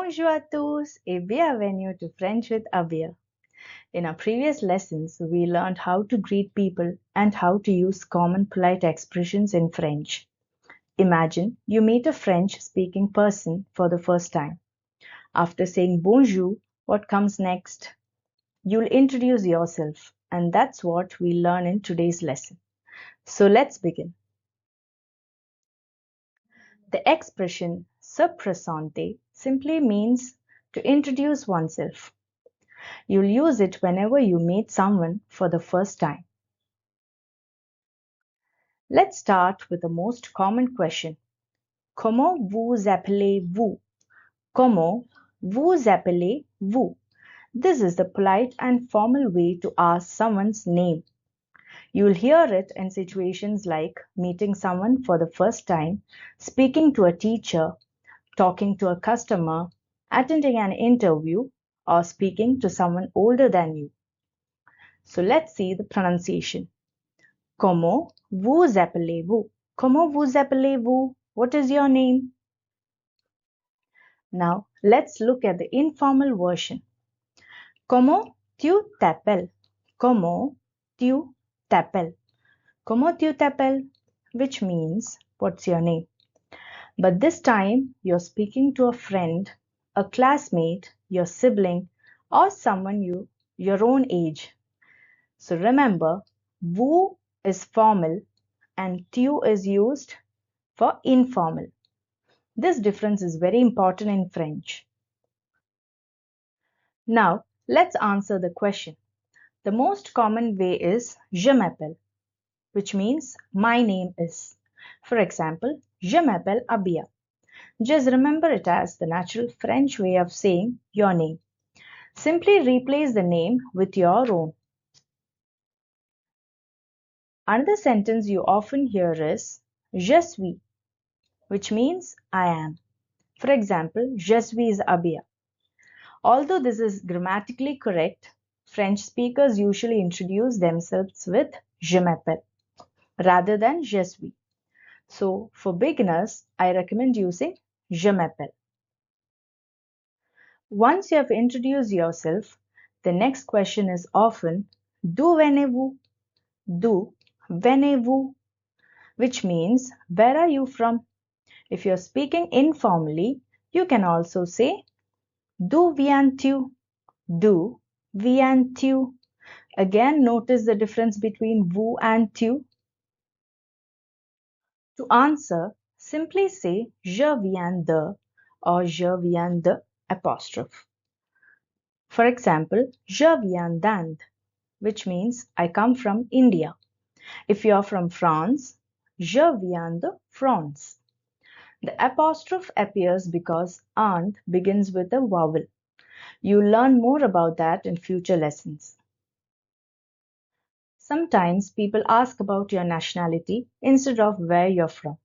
Bonjour à tous et bienvenue to French with Abiya. In our previous lessons, we learned how to greet people and how to use common polite expressions in French. Imagine you meet a French-speaking person for the first time. After saying bonjour, what comes next? You'll introduce yourself, and that's what we learn in today's lesson. So let's begin. The expression se présenter simply means to introduce oneself. You'll use it whenever you meet someone for the first time. Let's start with the most common question. Comment vous appelez-vous? Comment vous appelez-vous? This is the polite and formal way to ask someone's name. You'll hear it in situations like meeting someone for the first time, speaking to a teacher, talking to a customer, attending an interview, or speaking to someone older than you. So let's see the pronunciation. Comment vous appelez-vous? Comment vous appelez-vous? What is your name? Now, let's look at the informal version. Comment tu t'appelles? Comment tu t'appelles? Comment tu t'appelles? Which means, what's your name? But this time, you're speaking to a friend, a classmate, your sibling, or someone your own age. So remember, vous is formal and tu is used for informal. This difference is very important in French. Now, let's answer the question. The most common way is je m'appelle, which means my name is. For example, je m'appelle Abiya. Just remember it as the natural French way of saying your name. Simply replace the name with your own. Another sentence you often hear is je suis, which means I am. For example, je suis Abiya. Although this is grammatically correct, French speakers usually introduce themselves with je m'appelle rather than je suis. So for beginners, I recommend using je m'appelle. Once you have introduced yourself, the next question is often d'où venez-vous? D'où venez-vous? Which means where are you from? If you're speaking informally, you can also say d'où viens-tu? D'où viens-tu? Again, notice the difference between vous and tu. To answer, simply say je viens de or je viens de apostrophe. For example, je viens d'Inde, which means I come from India. If you are from France, je viens de France. The apostrophe appears because Inde begins with a vowel. You'll learn more about that in future lessons. Sometimes people ask about your nationality instead of where you're from.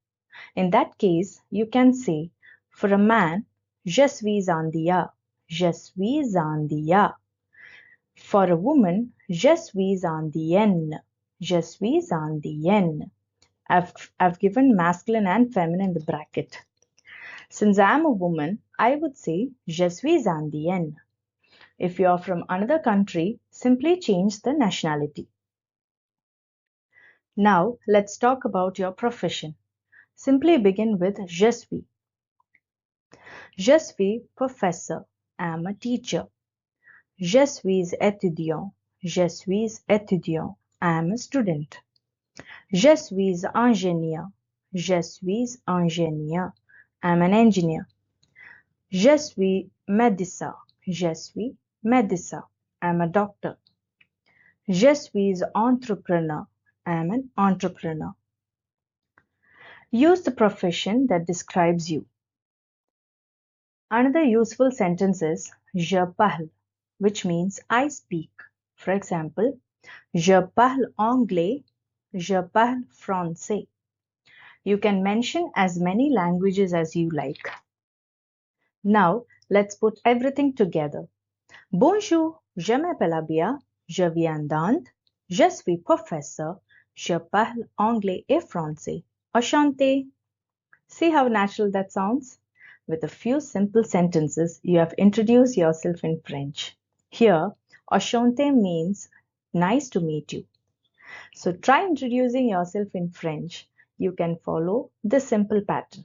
In that case, you can say, for a man, je suis Indiya, je suis Indiya. For a woman, je suis Indienne, je suis Indienne. I've given masculine and feminine in the bracket. Since I'm a woman, I would say je suis Indienne. If you're from another country, simply change the nationality. Now, let's talk about your profession. Simply begin with je suis. Je suis professeur. I'm a teacher. Je suis étudiant. Je suis étudiant. I'm a student. Je suis ingénieur. Je suis ingénieur. I'm an engineer. Je suis médecin. Je suis médecin. I'm a doctor. Je suis entrepreneur. I'm an entrepreneur. Use the profession that describes you. Another useful sentence is je parle, which means I speak. For example, je parle anglais, je parle français. You can mention as many languages as you like. Now, let's put everything together. Bonjour, je m'appelle Abiya, je viens d'Inde, je suis professeur, je parle anglais et français. Enchanté. See how natural that sounds? with a few simple sentences, you have introduced yourself in French. Here, enchanté means nice to meet you. So try introducing yourself in French. You can follow this simple pattern.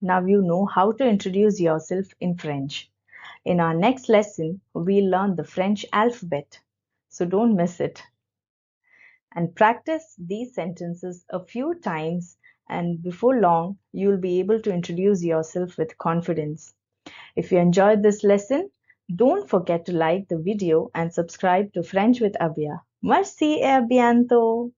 Now you know how to introduce yourself in French. In our next lesson, we'll learn the French alphabet. So don't miss it. And practice these sentences a few times, and before long, you'll be able to introduce yourself with confidence. If you enjoyed this lesson, don't forget to like the video and subscribe to French with Abiya. Merci et à bientôt!